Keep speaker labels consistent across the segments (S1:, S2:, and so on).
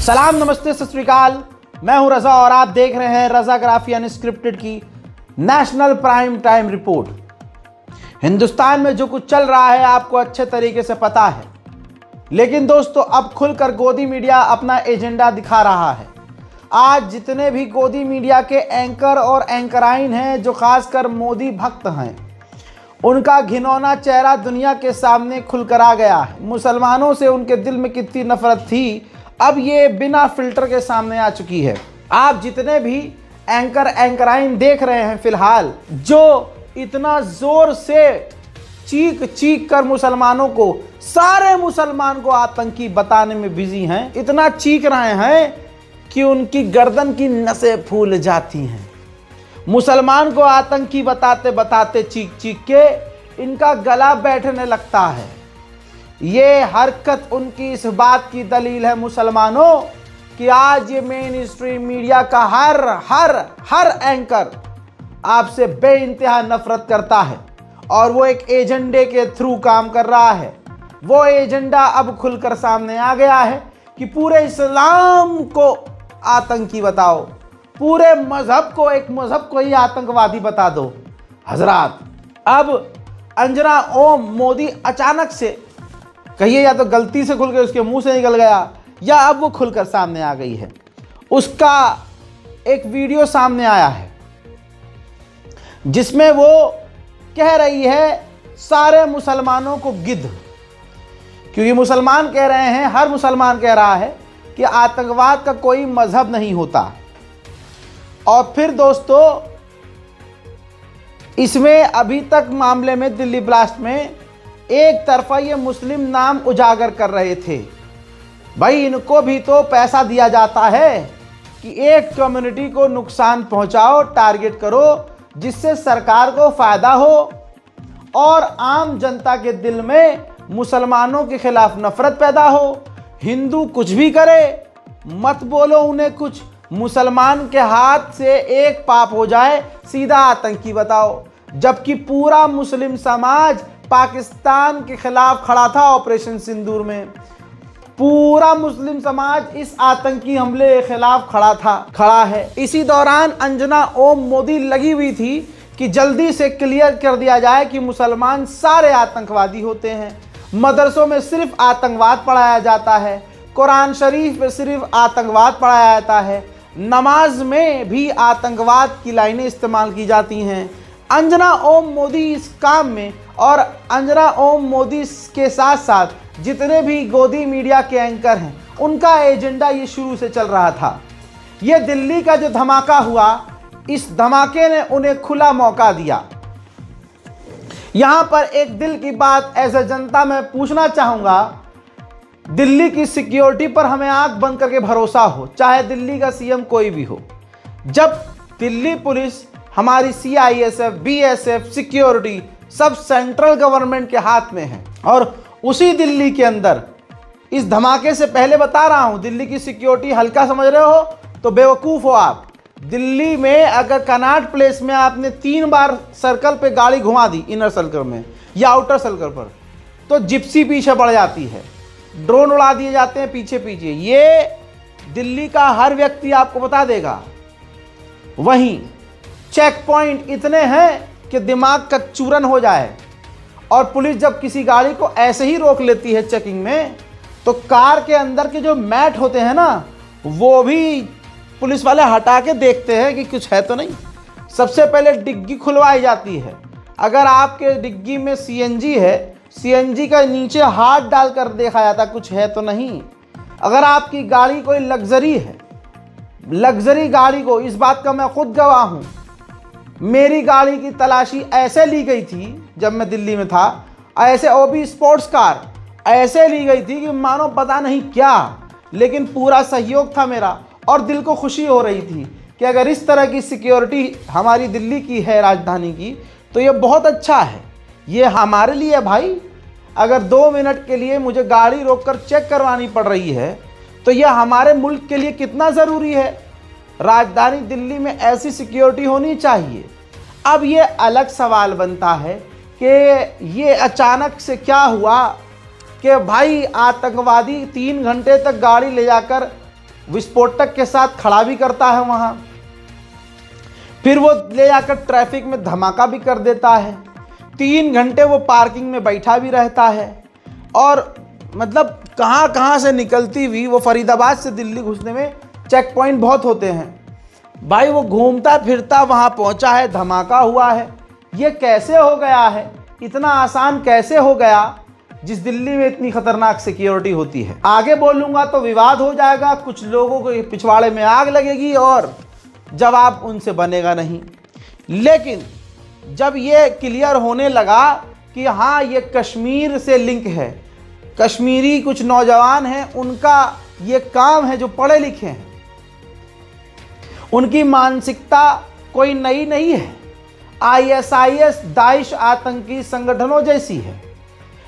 S1: सलाम, नमस्ते, सत श्री अकाल। मैं हूं रजा और आप देख रहे हैं रजाग्राफी अनस्क्रिप्टेड की national prime time report. Hindustan में जो कुछ चल रहा है आपको अच्छे तरीके से पता है, लेकिन दोस्तों अब खुलकर गोदी मीडिया अपना एजेंडा दिखा रहा है। आज जितने भी गोदी मीडिया के एंकर और एंकराइन हैं जो खासकर मोदी भक्त हैं, उनका घिनौना चेहरा दुनिया के सामने खुलकर आ गया है। मुसलमानों से उनके दिल में कितनी नफरत थी, अब ये बिना फिल्टर के सामने आ चुकी है। आप जितने भी एंकर एंकराइन देख रहे हैं फिलहाल, जो इतना जोर से चीख चीख कर मुसलमानों को, सारे मुसलमान को आतंकी बताने में बिजी हैं, इतना चीख रहे हैं कि उनकी गर्दन की नसें फूल जाती हैं। मुसलमान को आतंकी बताते बताते चीख चीख के इनका गला बैठने लगता है। ये हरकत उनकी इस बात की दलील है मुसलमानों कि आज ये मेन स्ट्रीम मीडिया का हर एंकर आपसे बेइंतहा नफरत करता है और वो एक एजेंडे के थ्रू काम कर रहा है। वो एजेंडा अब खुलकर सामने आ गया है कि पूरे इस्लाम को आतंकी बताओ, पूरे मजहब को, एक मजहब को ही आतंकवादी बता दो। हजरात, अब अंजना ओम मोदी अचानक से, कहिए या तो गलती से खुल के उसके मुंह से निकल गया या अब वो खुलकर सामने आ गई है। उसका एक वीडियो सामने आया है जिसमें वो कह रही है सारे मुसलमानों को गिद्ध, क्योंकि मुसलमान कह रहे हैं, हर मुसलमान कह रहा है कि आतंकवाद का कोई मजहब नहीं होता। और फिर दोस्तों, इसमें अभी तक मामले में दिल्ली ब्लास्ट में एक तरफा ये मुस्लिम नाम उजागर कर रहे थे। भाई, इनको भी तो पैसा दिया जाता है कि एक कम्युनिटी को नुकसान पहुंचाओ, टारगेट करो, जिससे सरकार को फायदा हो और आम जनता के दिल में मुसलमानों के खिलाफ नफरत पैदा हो। हिंदू कुछ भी करे, मत बोलो उन्हें कुछ, मुसलमान के हाथ से एक पाप हो जाए सीधा आतंकी बताओ। जबकि पूरा मुस्लिम समाज पाकिस्तान के खिलाफ खड़ा था ऑपरेशन सिंदूर में, पूरा मुस्लिम समाज इस आतंकी हमले के खिलाफ खड़ा है। इसी दौरान अंजना ओम मोदी लगी हुई थी कि जल्दी से क्लियर कर दिया जाए कि मुसलमान सारे आतंकवादी होते हैं। मदरसों में सिर्फ आतंकवाद पढ़ाया जाता है, कुरान शरीफ में सिर्फ आतंकवाद पढ़ाया जाता है, नमाज में भी आतंकवाद की लाइनें इस्तेमाल की जाती हैं। अंजना ओम मोदी इस काम में, और अंजना ओम मोदी के साथ साथ जितने भी गोदी मीडिया के एंकर हैं, उनका एजेंडा ये शुरू से चल रहा था। ये दिल्ली का जो धमाका हुआ, इस धमाके ने उन्हें खुला मौका दिया। यहां पर एक दिल की बात एज ए जनता मैं पूछना चाहूंगा, दिल्ली की सिक्योरिटी पर हमें आंख बंद करके भरोसा हो, चाहे दिल्ली का सीएम कोई भी हो। जब दिल्ली पुलिस, हमारी सीआईएसएफ, बीएसएफ, सिक्योरिटी सब सेंट्रल गवर्नमेंट के हाथ में है, और उसी दिल्ली के अंदर इस धमाके से पहले बता रहा हूं, दिल्ली की सिक्योरिटी हल्का समझ रहे हो तो बेवकूफ़ हो आप। दिल्ली में अगर कनॉट प्लेस में आपने 3 बार सर्कल पे गाड़ी घुमा दी, इनर सर्कल में या आउटर सर्कल पर, तो जिप्सी पीछे पड़ जाती है, ड्रोन उड़ा दिए जाते हैं पीछे पीछे। ये दिल्ली का हर व्यक्ति आपको बता देगा। वहीं चेक पॉइंट इतने हैं कि दिमाग का चूरन हो जाए, और पुलिस जब किसी गाड़ी को ऐसे ही रोक लेती है चेकिंग में, तो कार के अंदर के जो मैट होते हैं ना, वो भी पुलिस वाले हटा के देखते हैं कि कुछ है तो नहीं। सबसे पहले डिग्गी खुलवाई जाती है। अगर आपके डिग्गी में सीएनजी है, सीएनजी का नीचे हाथ डालकर देखा जाता कुछ है तो नहीं। अगर आपकी गाड़ी कोई लग्जरी है, लग्जरी गाड़ी को, इस बात का मैं खुद गवाह हूँ, मेरी गाड़ी की तलाशी ऐसे ली गई थी जब मैं दिल्ली में था, ऐसे, वो भी स्पोर्ट्स कार ऐसे ली गई थी कि मानो पता नहीं क्या, लेकिन पूरा सहयोग था मेरा और दिल को खुशी हो रही थी कि अगर इस तरह की सिक्योरिटी हमारी दिल्ली की है, राजधानी की, तो ये बहुत अच्छा है। ये हमारे लिए भाई, अगर 2 मिनट के लिए मुझे गाड़ी रोककर चेक करवानी पड़ रही है तो ये हमारे मुल्क के लिए कितना ज़रूरी है। राजधानी दिल्ली में ऐसी सिक्योरिटी होनी चाहिए। अब ये अलग सवाल बनता है कि ये अचानक से क्या हुआ कि भाई आतंकवादी 3 घंटे तक गाड़ी ले जाकर विस्फोटक के साथ खड़ा भी करता है वहां, फिर वो ले जाकर ट्रैफिक में धमाका भी कर देता है, 3 घंटे वो पार्किंग में बैठा भी रहता है, और मतलब कहां कहां से निकलती हुई वो फरीदाबाद से दिल्ली घुसने में चेक पॉइंट बहुत होते हैं भाई, वो घूमता फिरता वहां पहुंचा है, धमाका हुआ है। ये कैसे हो गया है, इतना आसान कैसे हो गया, जिस दिल्ली में इतनी खतरनाक सिक्योरिटी होती है। आगे बोलूंगा तो विवाद हो जाएगा, कुछ लोगों को पिछवाड़े में आग लगेगी और जवाब उनसे बनेगा नहीं। लेकिन जब ये क्लियर होने लगा कि हाँ ये कश्मीर से लिंक है, कश्मीरी कुछ नौजवान हैं, उनका ये काम है, जो पढ़े लिखे हैं, उनकी मानसिकता कोई नई नहीं है, ISIS दाइश आतंकी संगठनों जैसी है।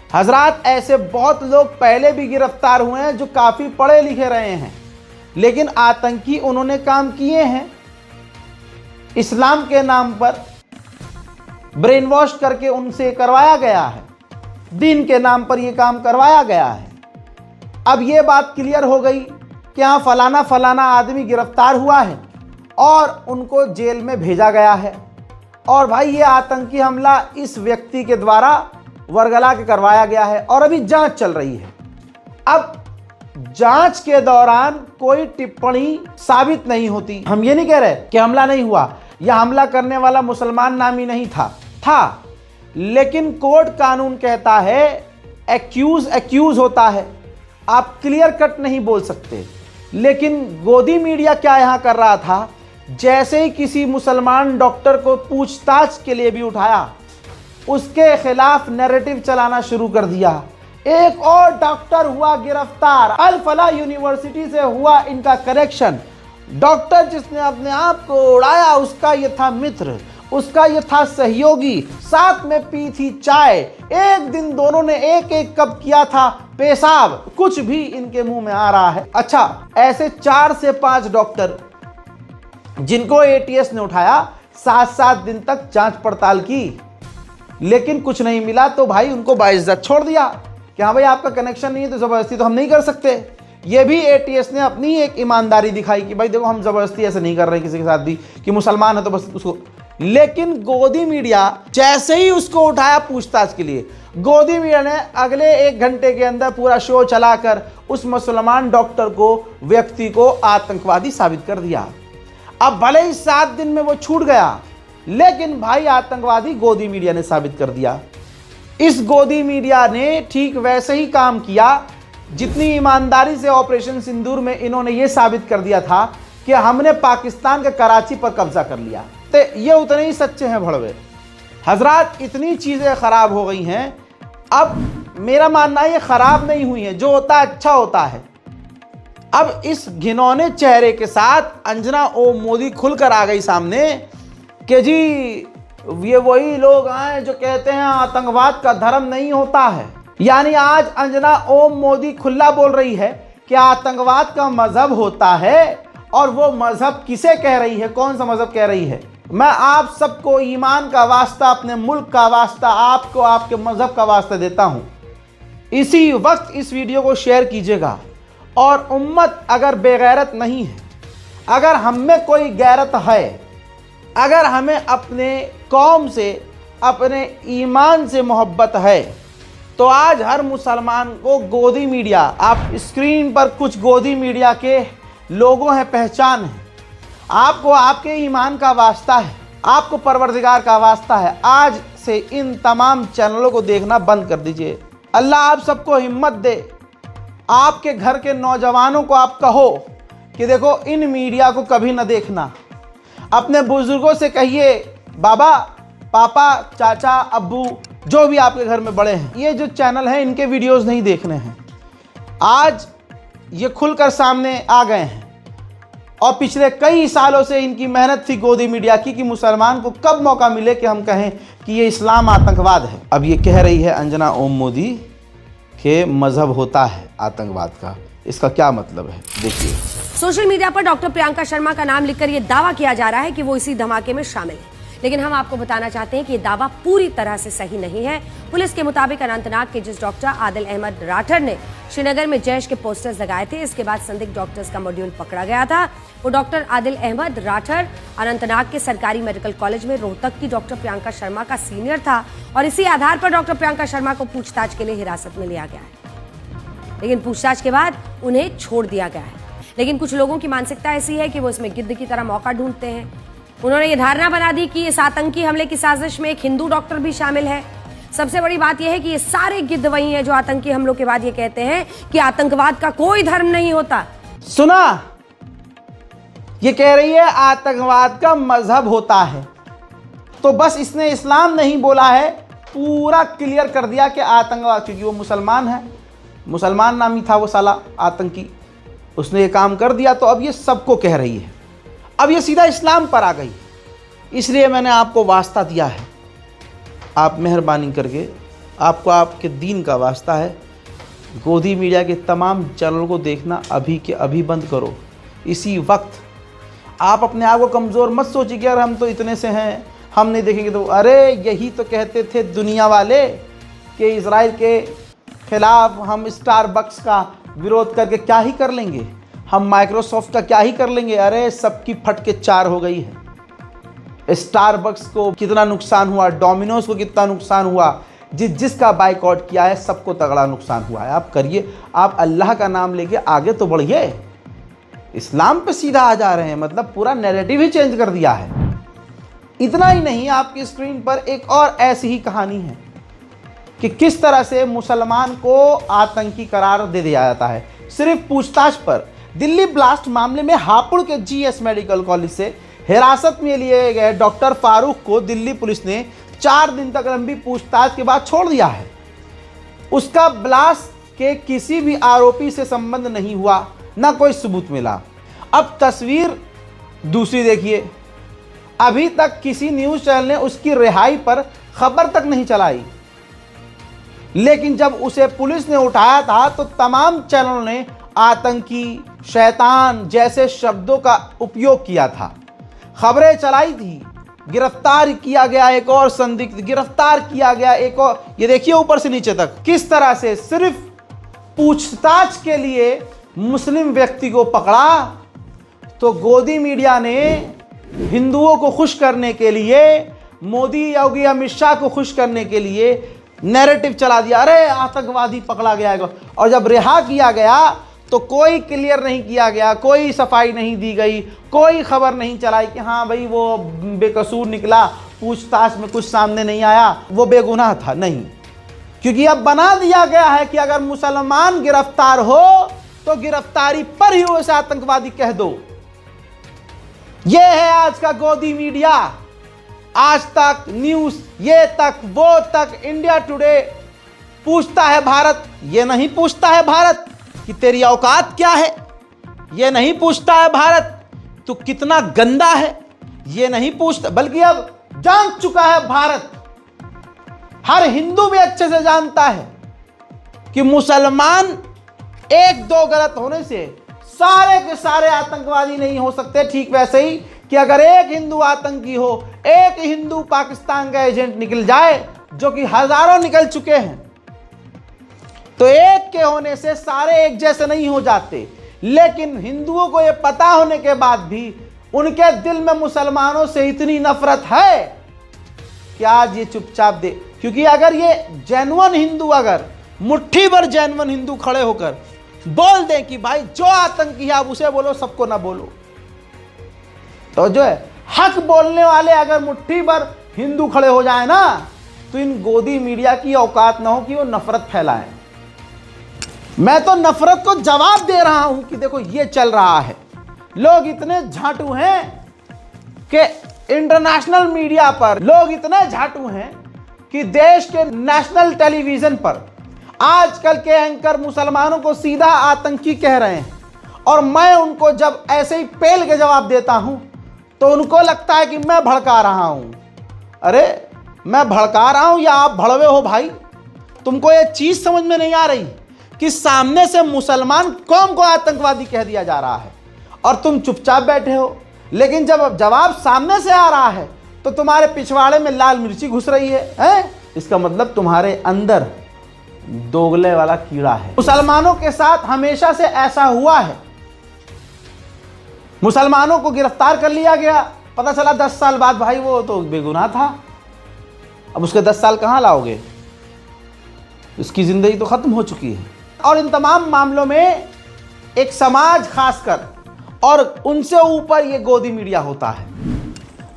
S1: हजरात, ऐसे बहुत लोग पहले भी गिरफ्तार हुए हैं जो काफ़ी पढ़े लिखे रहे हैं, लेकिन आतंकी उन्होंने काम किए हैं। इस्लाम के नाम पर ब्रेन वॉश करके उनसे करवाया गया है, दीन के नाम पर यह काम करवाया गया है। अब यह बात क्लियर हो गई कि हाँ फलाना फलाना आदमी गिरफ्तार हुआ है और उनको जेल में भेजा गया है, और भाई ये आतंकी हमला इस व्यक्ति के द्वारा वर्गला के करवाया गया है, और अभी जांच चल रही है। अब जांच के दौरान कोई टिप्पणी साबित नहीं होती। हम ये नहीं कह रहे कि हमला नहीं हुआ या हमला करने वाला मुसलमान नामी नहीं था, लेकिन कोर्ट कानून कहता है एक्यूज होता है, आप क्लियर कट नहीं बोल सकते। लेकिन गोदी मीडिया क्या यहां कर रहा था, जैसे ही किसी मुसलमान डॉक्टर को पूछताछ के लिए भी उठाया, उसके खिलाफ नैरेटिव चलाना शुरू कर दिया। एक और डॉक्टर हुआ गिरफ्तार, अल फला यूनिवर्सिटी से हुआ इनका कनेक्शन। डॉक्टर जिसने अपने आप को उड़ाया, उसका ये था मित्र, उसका ये था सहयोगी, साथ में पी थी चाय, एक दिन दोनों ने एक एक कप किया था पेशाब, कुछ भी इनके मुंह में आ रहा है। अच्छा, ऐसे 4 से 5 डॉक्टर जिनको ATS ने उठाया, 7-7 दिन तक जांच पड़ताल की, लेकिन कुछ नहीं मिला, तो भाई उनको बाइज्जत छोड़ दिया कि हाँ भाई आपका कनेक्शन नहीं है तो ज़बरदस्ती तो हम नहीं कर सकते। ये भी ATS ने अपनी एक ईमानदारी दिखाई कि भाई देखो हम ज़बरदस्ती ऐसे नहीं कर रहे किसी के साथ भी, कि मुसलमान है तो बस उसको। लेकिन गोदी मीडिया जैसे ही उसको उठाया पूछताछ के लिए, गोदी मीडिया ने अगले 1 घंटे के अंदर पूरा शो चलाकर उस मुसलमान डॉक्टर को, व्यक्ति को आतंकवादी साबित कर दिया। अब भले ही 7 दिन में वो छूट गया, लेकिन भाई आतंकवादी गोदी मीडिया ने साबित कर दिया। इस गोदी मीडिया ने ठीक वैसे ही काम किया जितनी ईमानदारी से ऑपरेशन सिंदूर में इन्होंने ये साबित कर दिया था कि हमने पाकिस्तान के कराची पर कब्जा कर लिया। तो ये उतने ही सच्चे हैं भड़वे। हजरात, इतनी चीज़ें ख़राब हो गई हैं। अब मेरा मानना है ये ख़राब नहीं हुई हैं, जो होता है अच्छा होता है। अब इस घिनौने चेहरे के साथ अंजना ओम मोदी खुलकर आ गई सामने कि जी ये वही लोग हैं जो कहते हैं आतंकवाद का धर्म नहीं होता है। यानी आज अंजना ओम मोदी खुला बोल रही है कि आतंकवाद का मजहब होता है, और वो मजहब किसे कह रही है, कौन सा मजहब कह रही है। मैं आप सबको ईमान का वास्ता, अपने मुल्क का वास्ता, आपको आपके मजहब का वास्ता देता हूँ, इसी वक्त इस वीडियो को शेयर कीजिएगा। और उम्मत अगर बेगैरत नहीं है, अगर हम में कोई गैरत है, अगर हमें अपने कौम से, अपने ईमान से मोहब्बत है, तो आज हर मुसलमान को गोदी मीडिया, आप स्क्रीन पर कुछ गोदी मीडिया के लोगों हैं, पहचान है, आपको आपके ईमान का वास्ता है, आपको परवरदिगार का वास्ता है, आज से इन तमाम चैनलों को देखना बंद कर दीजिए। अल्लाह आप सबको हिम्मत दे। आपके घर के नौजवानों को आप कहो कि देखो इन मीडिया को कभी न देखना। अपने बुजुर्गों से कहिए, बाबा, पापा, चाचा, अब्बू, जो भी आपके घर में बड़े हैं, ये जो चैनल हैं इनके वीडियोस नहीं देखने हैं। आज ये खुलकर सामने आ गए हैं, और पिछले कई सालों से इनकी मेहनत थी गोदी मीडिया की कि मुसलमान को कब मौका मिले कि हम कहें कि ये इस्लाम आतंकवाद है। अब ये कह रही है अंजना ओम मोदी कि मजहब होता है आतंकवाद का। इसका क्या मतलब है, देखिए।
S2: सोशल मीडिया पर डॉक्टर प्रियंका शर्मा का नाम लिखकर यह दावा किया जा रहा है कि वो इसी धमाके में शामिल है, लेकिन हम आपको बताना चाहते हैं कि ये दावा पूरी तरह से सही नहीं है। पुलिस के मुताबिक अनंतनाग के जिस डॉक्टर आदिल अहमद राठर ने श्रीनगर में जैश के पोस्टर्स लगाए थे। इसके बाद संदिग्ध डॉक्टर्स का मॉड्यूल पकड़ा गया था। वो डॉक्टर आदिल अहमद राठर अनंतनाग के सरकारी मेडिकल कॉलेज में रोहतक की डॉक्टर प्रियंका शर्मा का सीनियर था और इसी आधार पर डॉक्टर प्रियंका शर्मा को पूछताछ के लिए हिरासत में लिया गया है, लेकिन पूछताछ के बाद उन्हें छोड़ दिया गया है। लेकिन कुछ लोगों की मानसिकता ऐसी है कि वो इसमें गिद्ध की तरह मौका ढूंढते हैं। उन्होंने ये धारणा बना दी कि इस आतंकी हमले की साजिश में एक हिंदू डॉक्टर भी शामिल है। सबसे बड़ी बात यह है कि ये सारे गिद्ध वही हैं जो आतंकी हमलों के बाद ये कहते हैं कि आतंकवाद का कोई धर्म नहीं होता।
S1: सुना, ये कह रही है आतंकवाद का मजहब होता है। तो बस इसने इस्लाम नहीं बोला है, पूरा क्लियर कर दिया कि आतंकवाद, क्योंकि वो मुसलमान है, मुसलमान नामी था वो साला आतंकी, उसने ये काम कर दिया। तो अब ये सबको कह रही है, अब ये सीधा इस्लाम पर आ गई। इसलिए मैंने आपको वास्ता दिया है, आप मेहरबानी करके, आपको आपके दीन का वास्ता है, गोदी मीडिया के तमाम चैनल को देखना अभी के अभी बंद करो। इसी वक्त आप अपने आप को कमज़ोर मत सोचिए कि यार हम तो इतने से हैं, हम नहीं देखेंगे। तो अरे यही तो कहते थे दुनिया वाले कि इजराइल के खिलाफ हम स्टारबक्स का विरोध करके क्या ही कर लेंगे, हम माइक्रोसॉफ्ट का क्या ही कर लेंगे। अरे सबकी फट के चार हो गई है। स्टारबक्स को कितना नुकसान हुआ, डोमिनोज को कितना नुकसान हुआ, जिसका बाइकआउट किया है सबको तगड़ा नुकसान हुआ है। आप करिए, आप अल्लाह का नाम लेके आगे तो बढ़िए। इस्लाम पे सीधा आ जा रहे हैं, मतलब पूरा नैरेटिव ही चेंज कर दिया है। इतना ही नहीं, आपकी स्क्रीन पर एक और ऐसी ही कहानी है कि किस तरह से मुसलमान को आतंकी करार दे दिया जाता है सिर्फ पूछताछ पर। दिल्ली ब्लास्ट मामले में हापुड़ के जीएस मेडिकल कॉलेज से हिरासत में लिए गए डॉक्टर फारूक को दिल्ली पुलिस ने 4 दिन तक लंबी पूछताछ के बाद छोड़ दिया है। उसका ब्लास्ट के किसी भी आरोपी से संबंध नहीं हुआ, ना कोई सबूत मिला। अब तस्वीर दूसरी देखिए, अभी तक किसी न्यूज़ चैनल ने उसकी रिहाई पर खबर तक नहीं चलाई, लेकिन जब उसे पुलिस ने उठाया था तो तमाम चैनलों ने आतंकी, शैतान जैसे शब्दों का उपयोग किया था, खबरें चलाई थी। गिरफ्तार किया गया एक और संदिग्ध, गिरफ्तार किया गया एक और, ये देखिए ऊपर से नीचे तक किस तरह से सिर्फ पूछताछ के लिए मुस्लिम व्यक्ति को पकड़ा। तो गोदी मीडिया ने हिंदुओं को खुश करने के लिए, मोदी योगी अमित शाह को खुश करने के लिए नैरेटिव चला दिया, अरे आतंकवादी पकड़ा गया है। और जब रिहा किया गया तो कोई क्लियर नहीं किया गया, कोई सफाई नहीं दी गई, कोई खबर नहीं चलाई कि हाँ भाई वो बेकसूर निकला, पूछताछ में कुछ सामने नहीं आया, वो बेगुनाह था। नहीं, क्योंकि अब बना दिया गया है कि अगर मुसलमान गिरफ्तार हो तो गिरफ्तारी पर ही उसे आतंकवादी कह दो। ये है आज का गोदी मीडिया, आज तक न्यूज, ये तक वो तक, इंडिया टुडे। पूछता है भारत, ये नहीं पूछता है भारत कि तेरी औकात क्या है, ये नहीं पूछता है भारत तू कितना गंदा है, ये नहीं पूछता, बल्कि अब जान चुका है भारत, हर हिंदू भी अच्छे से जानता है कि मुसलमान एक दो गलत होने से सारे के सारे आतंकवादी नहीं हो सकते। ठीक वैसे ही कि अगर एक हिंदू आतंकी हो, एक हिंदू पाकिस्तान का एजेंट निकल जाए, जो कि हजारों निकल चुके हैं, तो एक के होने से सारे एक जैसे नहीं हो जाते। लेकिन हिंदुओं को यह पता होने के बाद भी उनके दिल में मुसलमानों से इतनी नफरत है कि आज ये चुपचाप दे। क्योंकि अगर ये जेन्युइन हिंदू, अगर मुट्ठी भर जेन्युइन हिंदू खड़े होकर बोल दें कि भाई जो आतंकी है आप उसे बोलो, सबको ना बोलो, तो जो है हक बोलने वाले अगर मुट्ठी भर हिंदू खड़े हो जाए ना, तो इन गोदी मीडिया की औकात ना हो कि वो नफरत फैलाएं। मैं तो नफरत को जवाब दे रहा हूं कि देखो ये चल रहा है। लोग इतने झाटू हैं कि इंटरनेशनल मीडिया पर लोग इतने झाटू हैं कि देश के नेशनल टेलीविजन पर आजकल के एंकर मुसलमानों को सीधा आतंकी कह रहे हैं। और मैं उनको जब ऐसे ही पेल के जवाब देता हूं तो उनको लगता है कि मैं भड़का रहा हूं। अरे मैं भड़का रहा हूं या आप भड़वे हो भाई? तुमको ये चीज समझ में नहीं आ रही कि सामने से मुसलमान कौम को आतंकवादी कह दिया जा रहा है और तुम चुपचाप बैठे हो। लेकिन जब जवाब सामने से आ रहा है तो तुम्हारे पिछवाड़े में लाल मिर्ची घुस रही है। इसका मतलब तुम्हारे अंदर दोगले वाला कीड़ा है। मुसलमानों के साथ हमेशा से ऐसा हुआ है। मुसलमानों को गिरफ्तार कर लिया गया, पता चला 10 साल बाद भाई वो तो बेगुनाह था। अब उसके 10 साल कहां लाओगे? उसकी जिंदगी तो खत्म हो चुकी है। और इन तमाम मामलों में एक समाज खासकर और उनसे ऊपर ये गोदी मीडिया होता है।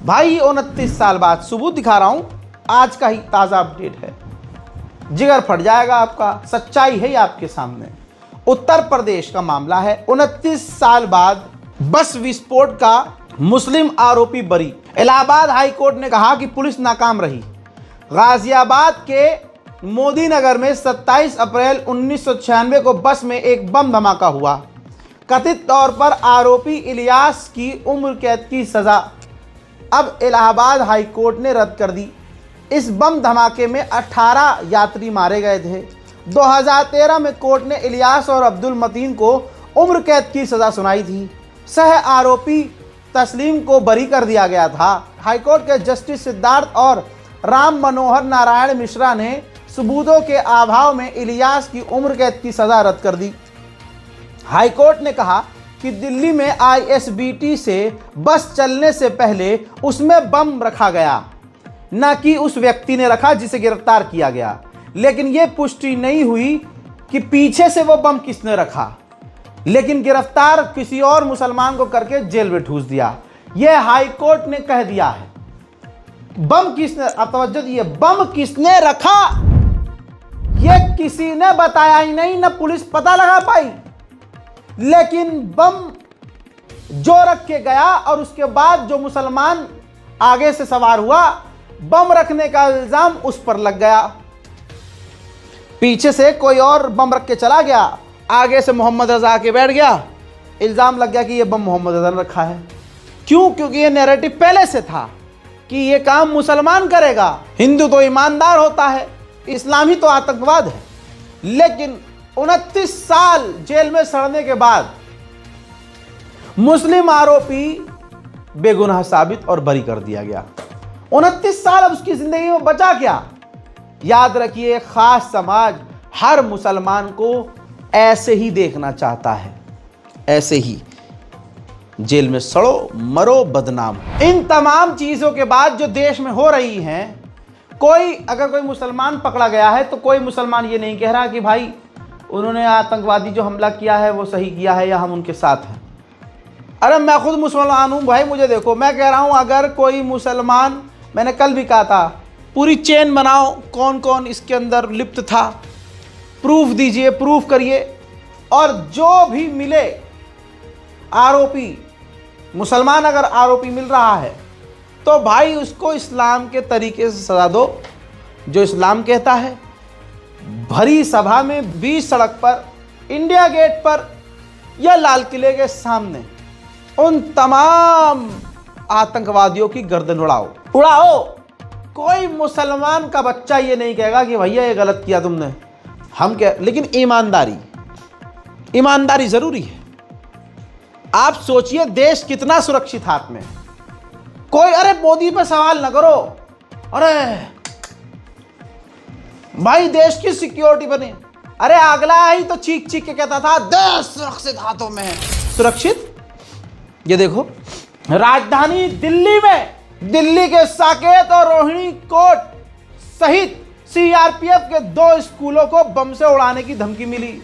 S1: भाई 29 साल बाद सबूत दिखा रहा हूं, आज का ही ताजा अपडेट है, जिगर फट जाएगा आपका, सच्चाई है आपके सामने। उत्तर प्रदेश का मामला है। 29 साल बाद बस विस्फोट का मुस्लिम आरोपी बरी। इलाहाबाद हाई कोर्ट ने कहा कि पुलिस नाकाम रही। गाजियाबाद के मोदी नगर में 27 अप्रैल 1996 को बस में एक बम धमाका हुआ। कथित तौर पर आरोपी इलियास की उम्र कैद की सजा अब इलाहाबाद हाई कोर्ट ने रद्द कर दी। इस बम धमाके में 18 यात्री मारे गए थे। 2013 में कोर्ट ने इलियास और अब्दुल मतीन को उम्र कैद की सजा सुनाई थी। सह आरोपी तस्लीम को बरी कर दिया गया था। हाईकोर्ट के जस्टिस सिद्धार्थ और राम मनोहर नारायण मिश्रा ने सबूतों के अभाव में इलियास की उम्र कैद की सजा रद्द कर दी। हाईकोर्ट ने कहा कि दिल्ली में ISBT से बस चलने से पहले उसमें बम रखा गया, न कि उस व्यक्ति ने रखा जिसे गिरफ्तार किया गया। लेकिन यह पुष्टि नहीं हुई कि पीछे से वो बम किसने रखा, लेकिन गिरफ्तार किसी और मुसलमान को करके जेल में ठूस दिया। यह हाईकोर्ट ने कह दिया है। बम किसने, अब तवज्जो दिए, बम किसने रखा यह किसी ने बताया ही नहीं, न पुलिस पता लगा पाई। लेकिन बम जो रख के गया और उसके बाद जो मुसलमान आगे से सवार हुआ, बम रखने का इल्जाम उस पर लग गया। पीछे से कोई और बम रख के चला गया, आगे से मोहम्मद रजा के बैठ गया, इल्जाम लग गया कि यह बम मोहम्मद रजा ने रखा है। क्यों? क्योंकि यह नैरेटिव पहले से था कि यह काम मुसलमान करेगा। हिंदू तो ईमानदार होता है, इस्लामी तो आतंकवाद है। लेकिन 29 साल जेल में सड़ने के बाद मुस्लिम आरोपी बेगुनाह साबित और बरी कर दिया गया। 29 साल, अब उसकी जिंदगी में बचा क्या? याद रखिए, खास समाज हर मुसलमान को ऐसे ही देखना चाहता है, ऐसे ही जेल में सड़ो मरो बदनाम। इन तमाम चीजों के बाद जो देश में हो रही हैं, अगर कोई मुसलमान पकड़ा गया है तो कोई मुसलमान ये नहीं कह रहा कि भाई उन्होंने आतंकवादी जो हमला किया है वो सही किया है या हम उनके साथ हैं। अरे मैं खुद मुसलमान हूं भाई, मुझे देखो, मैं कह रहा हूं अगर कोई मुसलमान, मैंने कल भी कहा था, पूरी चेन बनाओ कौन कौन इसके अंदर लिप्त था, प्रूफ दीजिए, प्रूफ करिए, और जो भी मिले आरोपी, मुसलमान अगर आरोपी मिल रहा है तो भाई उसको इस्लाम के तरीके से सजा दो, जो इस्लाम कहता है। भरी सभा में, बीच सड़क पर, इंडिया गेट पर या लाल किले के सामने उन तमाम आतंकवादियों की गर्दन उड़ाओ। कोई मुसलमान का बच्चा ये नहीं कहेगा कि भैया ये गलत किया तुमने, हम क्या। लेकिन ईमानदारी जरूरी है। आप सोचिए देश कितना सुरक्षित हाथ में। कोई, अरे मोदी पे सवाल न करो, अरे भाई देश की सिक्योरिटी बने, अरे अगला ही तो चीख चीख के कहता था देश सुरक्षित हाथों में है। सुरक्षित, ये देखो राजधानी दिल्ली में, दिल्ली के साकेत और रोहिणी कोट सहित CRPF के 2 स्कूलों को बम से उड़ाने की धमकी मिली।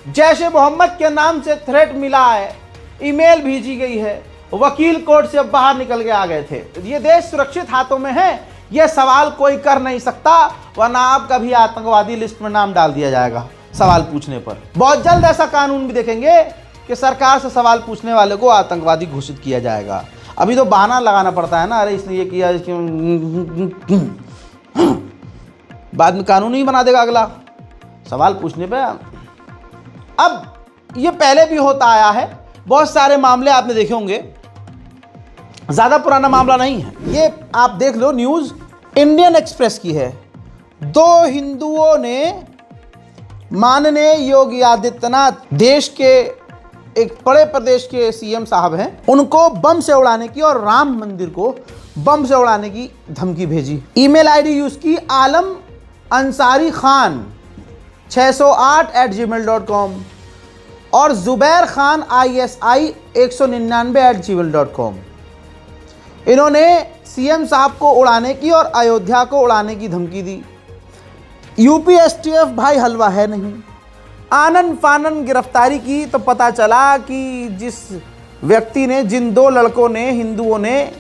S1: जैश-ए मोहम्मद के नाम से थ्रेट मिला है, ईमेल भेजी गई है, वकील कोर्ट से बाहर निकल के आ गए थे। ये देश सुरक्षित हाथों में है, ये सवाल कोई कर नहीं सकता, वरना आपका भी आतंकवादी लिस्ट में नाम डाल दिया जाएगा सवाल पूछने पर। बहुत जल्द ऐसा कानून भी देखेंगे कि सरकार से सवाल पूछने वाले को आतंकवादी घोषित किया जाएगा। अभी तो बहाना लगाना पड़ता है ना, अरे इसने ये किया, बाद में कानून ही बना देगा अगला सवाल पूछने पे। अब ये पहले भी होता आया है, बहुत सारे मामले आपने देखे होंगे, ज्यादा पुराना मामला नहीं है ये। आप देख लो, न्यूज इंडियन एक्सप्रेस की है। 2 हिंदुओं ने माननीय योगी आदित्यनाथ, देश के एक बड़े प्रदेश के CM साहब हैं, उनको बम से उड़ाने की और राम मंदिर को बम से उड़ाने की धमकी भेजी। ईमेल ID यूज की आलम अंसारी खान 608@gmail.com और जुबैर खान ISI 199@gmail.com। इन्होंने सीएम साहब को उड़ाने की और अयोध्या को उड़ाने की धमकी दी। UPSTF भाई हलवा है नहीं। आनन फानन गिरफ्तारी की तो पता चला कि जिस व्यक्ति ने, जिन दो लड़कों ने, हिंदुओं ने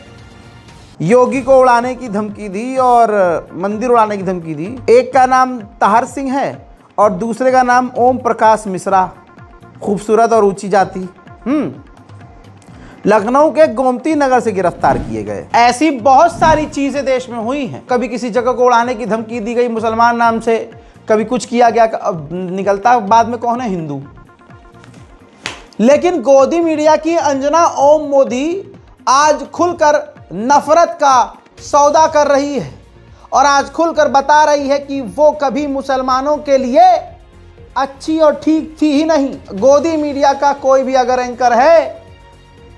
S1: योगी को उड़ाने की धमकी दी और मंदिर उड़ाने की धमकी दी, एक का नाम ताहर सिंह है और दूसरे का नाम ओम प्रकाश मिश्रा, खूबसूरत और ऊंची जाति, लखनऊ के गोमती नगर से गिरफ्तार किए गए। ऐसी बहुत सारी चीजें देश में हुई हैं। कभी किसी जगह को उड़ाने की धमकी दी गई मुसलमान नाम से, कभी कुछ किया गया, अब निकलता बाद में कौन है, हिंदू। लेकिन गोदी मीडिया की अंजना ओम मोदी आज खुलकर नफरत का सौदा कर रही है और आज खुलकर बता रही है कि वो कभी मुसलमानों के लिए अच्छी और ठीक थी ही नहीं। गोदी मीडिया का कोई भी अगर एंकर है,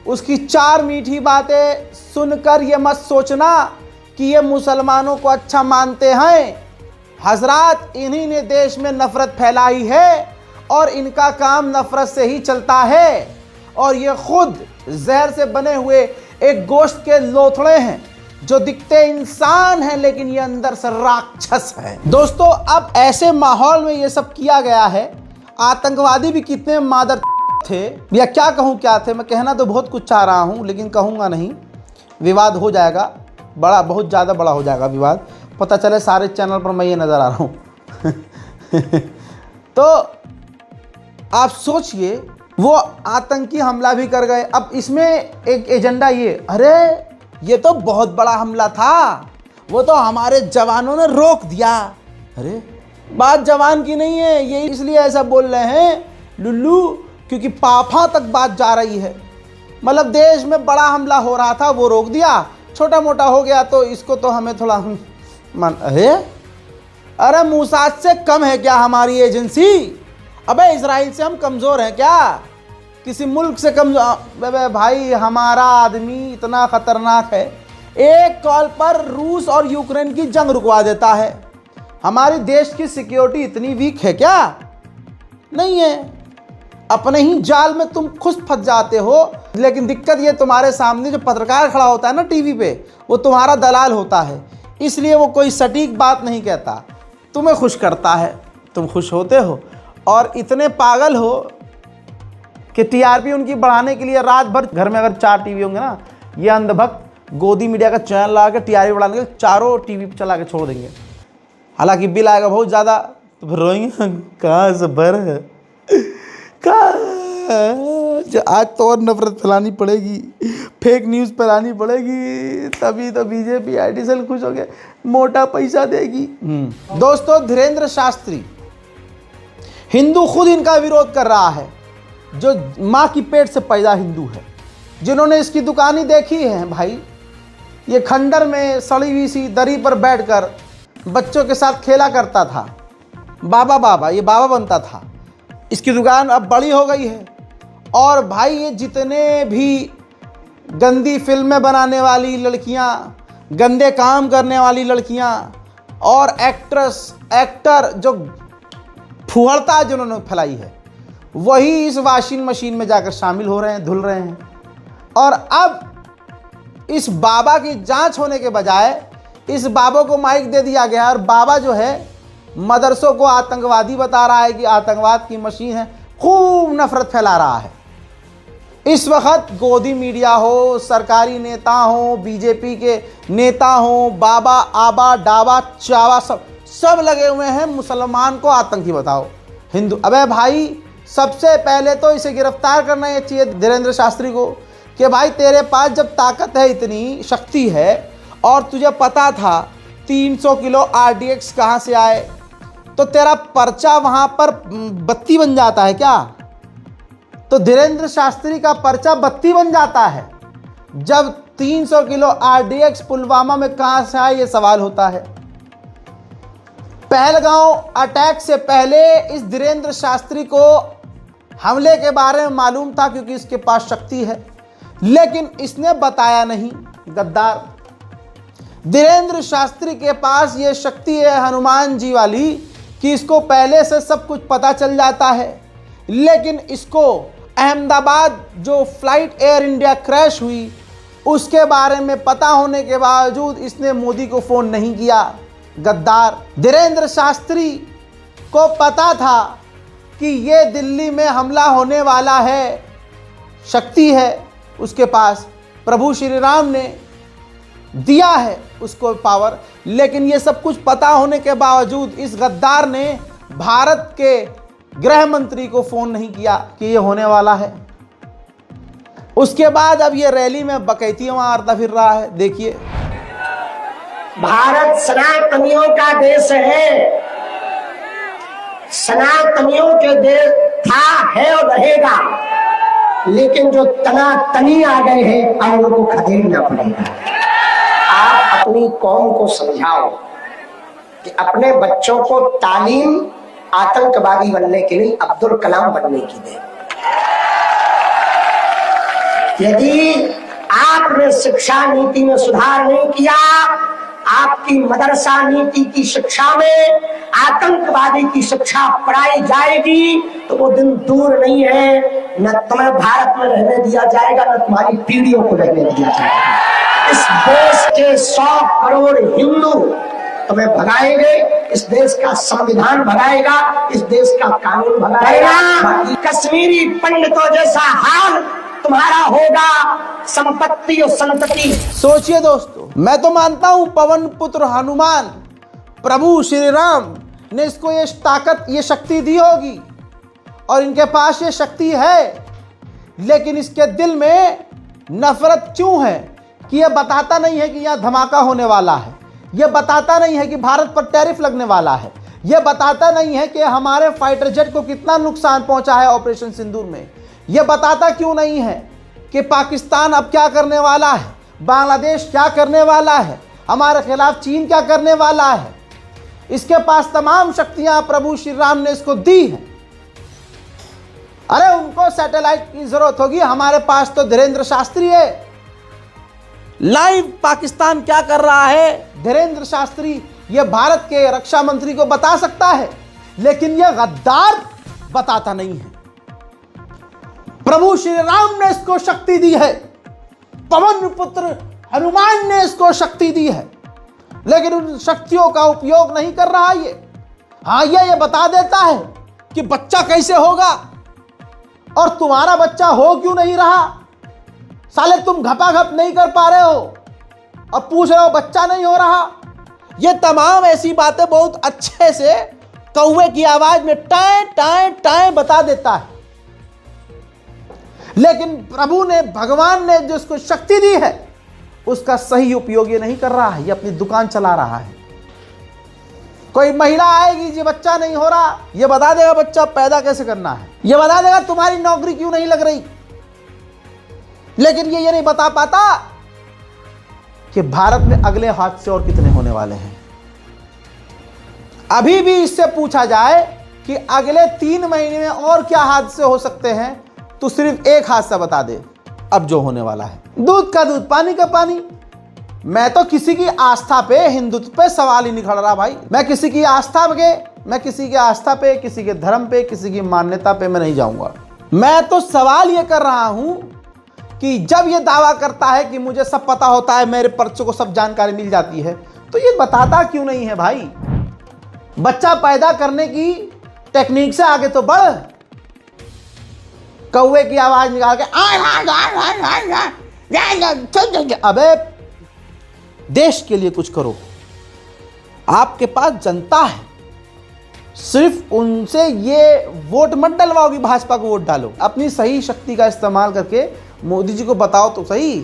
S1: उसकी चार मीठी बातें सुनकर ये मत सोचना कि ये मुसलमानों को अच्छा मानते हैं। हजरात, इन्हीं ने देश में नफरत फैलाई है और इनका काम नफरत से ही चलता है और ये खुद जहर से बने हुए एक गोश्त के लोथड़े हैं जो दिखते इंसान हैं लेकिन ये अंदर से राक्षस है। दोस्तों, अब ऐसे माहौल में ये सब किया गया है। आतंकवादी भी कितने मादर थे, या क्या कहूँ क्या थे, मैं कहना तो बहुत कुछ चाह रहा हूँ लेकिन कहूँगा नहीं, विवाद हो जाएगा बड़ा, बहुत ज़्यादा बड़ा हो जाएगा विवाद। पता चले सारे चैनल पर मैं ये नज़र आ रहा हूँ तो आप सोचिए, वो आतंकी हमला भी कर गए। अब इसमें एक एजेंडा ये, अरे ये तो बहुत बड़ा हमला था, वो तो हमारे जवानों ने रोक दिया। अरे बात जवान की नहीं है, ये इसलिए ऐसा बोल रहे हैं लुल्लू क्योंकि पाफा तक बात जा रही है। मतलब देश में बड़ा हमला हो रहा था, वो रोक दिया, छोटा मोटा हो गया तो इसको तो हमें थोड़ा अरे मूसाद से कम है क्या हमारी एजेंसी? अबे इजराइल से हम कमज़ोर हैं क्या? किसी मुल्क से कमज़ोर? भाई हमारा आदमी इतना ख़तरनाक है, एक कॉल पर रूस और यूक्रेन की जंग रुकवा देता है। हमारी देश की सिक्योरिटी इतनी वीक है क्या? नहीं है। अपने ही जाल में तुम खुद फंस जाते हो। लेकिन दिक्कत ये, तुम्हारे सामने जो पत्रकार खड़ा होता है ना टीवी पे, वो तुम्हारा दलाल होता है, इसलिए वो कोई सटीक बात नहीं कहता, तुम्हें खुश करता है, तुम खुश होते हो और इतने पागल हो कि टीआरपी उनकी बढ़ाने के लिए रात भर, घर में अगर 4 टीवी होंगे ना, ये अंधभक्त गोदी मीडिया का चैनल लगा के टीआरपी बढ़ाने के लिए चारों टीवी पर चला के छोड़ देंगे। हालांकि बिल आएगा बहुत ज़्यादा, तो फिर रोएंगे कहाँ से भर है, आज तो और नफरत फैलानी पड़ेगी, फेक न्यूज़ फैलानी पड़ेगी, तभी तो बीजेपी आईटी सेल खुश हो गया, मोटा पैसा देगी। दोस्तों, धीरेन्द्र शास्त्री हिंदू खुद इनका विरोध कर रहा है, जो माँ की पेट से पैदा हिंदू है, जिन्होंने इसकी दुकानें देखी है। भाई ये खंडर में सड़ी हुई सी दरी पर बैठकर बच्चों के साथ खेला करता था, बाबा ये बाबा बनता था। इसकी दुकान अब बड़ी हो गई है और भाई ये जितने भी गंदी फिल्में बनाने वाली लड़कियां, गंदे काम करने वाली लड़कियां और एक्टर जो फुहड़ता जिन्होंने फैलाई है, वही इस वॉशिंग मशीन में जाकर शामिल हो रहे हैं, धुल रहे हैं। और अब इस बाबा की जांच होने के बजाय इस बाबा को माइक दे दिया गया और बाबा जो है मदरसों को आतंकवादी बता रहा है कि आतंकवाद की मशीन है, खूब नफरत फैला रहा है। इस वक्त गोदी मीडिया हो, सरकारी नेता हो, बीजेपी के नेता हो, बाबा आबा डाबा चावा सब लगे हुए हैं मुसलमान को आतंकी बताओ, हिंदू। अबे भाई, सबसे पहले तो इसे गिरफ्तार करना ये चाहिए धीरेन्द्र शास्त्री को कि भाई तेरे पास जब ताकत है, इतनी शक्ति है और तुझे पता था 300 किलो RDX कहाँ से आए, तो तेरा पर्चा वहाँ पर बत्ती बन जाता है क्या? तो धीरेन्द्र शास्त्री का पर्चा बत्ती बन जाता है जब 300 किलो RDX पुलवामा में कहाँ से आए, ये सवाल होता है। पहलगांव अटैक से पहले इस धीरेन्द्र शास्त्री को हमले के बारे में मालूम था क्योंकि इसके पास शक्ति है, लेकिन इसने बताया नहीं। गद्दार धीरेन्द्र शास्त्री के पास ये शक्ति है हनुमान जी वाली कि इसको पहले से सब कुछ पता चल जाता है, लेकिन इसको अहमदाबाद जो फ्लाइट एयर इंडिया क्रैश हुई उसके बारे में पता होने के बावजूद इसने मोदी को फ़ोन नहीं किया। गद्दार। धीरेन्द्र शास्त्री को पता था कि ये दिल्ली में हमला होने वाला है, शक्ति है उसके पास, प्रभु श्री राम ने दिया है उसको पावर, लेकिन ये सब कुछ पता होने के बावजूद इस गद्दार ने भारत के गृह मंत्री को फ़ोन नहीं किया कि ये होने वाला है। उसके बाद अब ये रैली में बकैतियां मारता फिर रहा है। देखिए,
S3: भारत सनातनियों का देश है, सनातनियों के देश था, है और रहेगा, लेकिन जो तनातनी आ गए हैं अब उनको खदेड़ना पड़ेगा। आप अपनी कौम को समझाओ कि अपने बच्चों को तालीम आतंकवादी बनने के लिए, अब्दुल कलाम बनने की दे। यदि आपने शिक्षा नीति में सुधार नहीं किया, आपकी मदरसा नीति की शिक्षा में आतंकवादी की शिक्षा पढ़ाई जाएगी तो वो दिन दूर नहीं है, न तुम्हें भारत में रहने दिया जाएगा, न तुम्हारी पीढ़ियों को रहने दिया जाएगा। इस देश के 100 करोड़ हिंदू तुम्हें भगाएंगे, इस देश का संविधान भगाएगा, इस देश का कानून भगाएगा। कश्मीरी पंडितों जैसा हाल तुम्हारा होगा, संपत्ति और संतति।
S1: सोचिए दोस्तों, मैं तो मानता हूं पवन पुत्र हनुमान प्रभु श्री राम ने इसको ये ताकत, ये शक्ति दी होगी और इनके पास ये शक्ति है, लेकिन इसके दिल में नफरत क्यों है कि ये बताता नहीं है कि यहां धमाका होने वाला है, ये बताता नहीं है कि भारत पर टैरिफ लगने वाला है, ये बताता नहीं है कि हमारे फाइटर जेट को कितना नुकसान पहुंचा है ऑपरेशन सिंदूर में, ये बताता क्यों नहीं है कि पाकिस्तान अब क्या करने वाला है, बांग्लादेश क्या करने वाला है, हमारे खिलाफ चीन क्या करने वाला है। इसके पास तमाम शक्तियां प्रभु श्री राम ने इसको दी हैं। अरे उनको सैटेलाइट की जरूरत होगी, हमारे पास तो धीरेन्द्र शास्त्री है। लाइव पाकिस्तान क्या कर रहा है धीरेन्द्र शास्त्री ये भारत के रक्षा मंत्री को बता सकता है, लेकिन यह गद्दार बताता नहीं है। प्रभु श्री राम ने इसको शक्ति दी है, पवन पुत्र हनुमान ने इसको शक्ति दी है, लेकिन उन शक्तियों का उपयोग नहीं कर रहा ये। हाँ, ये बता देता है कि बच्चा कैसे होगा, और तुम्हारा बच्चा हो क्यों नहीं रहा। साले तुम घपाघप नहीं कर पा रहे हो और पूछ रहे हो बच्चा नहीं हो रहा। ये तमाम ऐसी बातें बहुत अच्छे से कौवे की आवाज में टाए टाए टाए बता देता है, लेकिन प्रभु ने, भगवान ने जिसको शक्ति दी है उसका सही उपयोग ये नहीं कर रहा है, ये अपनी दुकान चला रहा है। कोई महिला आएगी जी बच्चा नहीं हो रहा, ये बता देगा बच्चा पैदा कैसे करना है, ये बता देगा तुम्हारी नौकरी क्यों नहीं लग रही, लेकिन ये नहीं बता पाता कि भारत में अगले हादसे और कितने होने वाले हैं। अभी भी इससे पूछा जाए कि अगले 3 महीने में और क्या हादसे हो सकते हैं, तो सिर्फ एक हादसा बता दे अब जो होने वाला है। दूध का दूध, पानी का पानी। मैं तो किसी की आस्था पे, हिंदुत्व पे सवाल ही नहीं खड़ा रहा भाई। मैं किसी की आस्था पे, किसी के धर्म पे, किसी की मान्यता पे मैं नहीं जाऊंगा। मैं तो सवाल ये कर रहा हूं कि जब ये दावा करता है कि मुझे सब पता होता है, मेरे पर्चों को सब जानकारी मिल जाती है, तो ये बताता क्यों नहीं है भाई। बच्चा पैदा करने की टेक्निक से आगे तो बढ़, कौवे की आवाज निकाल के अबे देश के लिए कुछ करो। आपके पास जनता है, सिर्फ उनसे ये वोट मत डलवाओ कि भाजपा को वोट डालो। अपनी सही शक्ति का इस्तेमाल करके मोदी जी को बताओ तो सही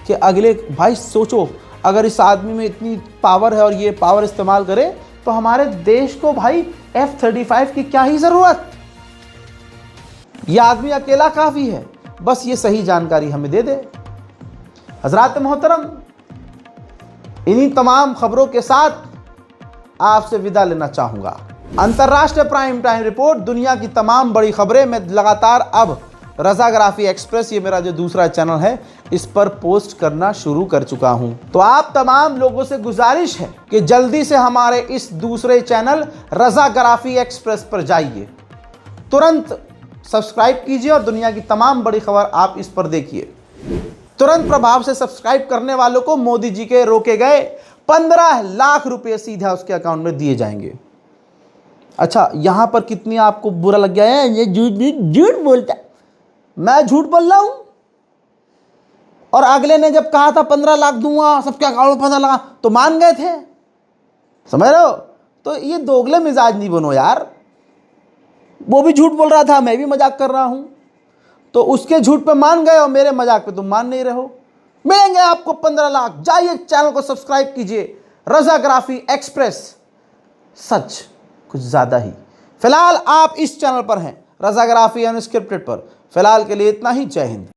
S1: कि अगले, भाई सोचो अगर इस आदमी में इतनी पावर है और ये पावर इस्तेमाल करे तो हमारे देश को भाई F-35 की क्या ही जरूरत। ये आदमी अकेला काफी है, बस ये सही जानकारी हमें दे दे। हजरात मोहतरम, इन्हीं तमाम खबरों के साथ आपसे विदा लेना चाहूंगा। अंतर्राष्ट्रीय प्राइम टाइम रिपोर्ट, दुनिया की तमाम बड़ी खबरें मैं लगातार अब रज़ाग्राफी एक्सप्रेस, ये मेरा जो दूसरा चैनल है, इस पर पोस्ट करना शुरू कर चुका हूं। तो आप तमाम लोगों से गुजारिश है कि जल्दी से हमारे इस दूसरे चैनल रज़ाग्राफी एक्सप्रेस पर जाइए, तुरंत सब्सक्राइब कीजिए और दुनिया की तमाम बड़ी खबर आप इस पर देखिए। तुरंत प्रभाव से सब्सक्राइब करने वालों को मोदी जी के रोके गए 15 लाख रुपए सीधा उसके अकाउंट में दिए जाएंगे। अच्छा, यहां पर कितनी आपको बुरा लग गया है, ये झूठ बोलता है। मैं झूठ बोल रहा हूं? और अगले ने जब कहा था 15 लाख दूंगा सबके अकाउंट में 15 लाख, तो मान गए थे। समझ रहे हो? तो ये दोगले मिजाज नहीं बनो यार। वो भी झूठ बोल रहा था, मैं भी मजाक कर रहा हूं, तो उसके झूठ पे मान गए और मेरे मजाक पे तुम मान नहीं रहे हो। मिलेंगे आपको 15 लाख। जाइए चैनल को सब्सक्राइब कीजिए, रज़ाग्राफी एक्सप्रेस, सच कुछ ज्यादा ही। फिलहाल आप इस चैनल पर हैं, रज़ाग्राफी अनस्क्रिप्टेड पर। फिलहाल के लिए इतना ही। जय हिंद।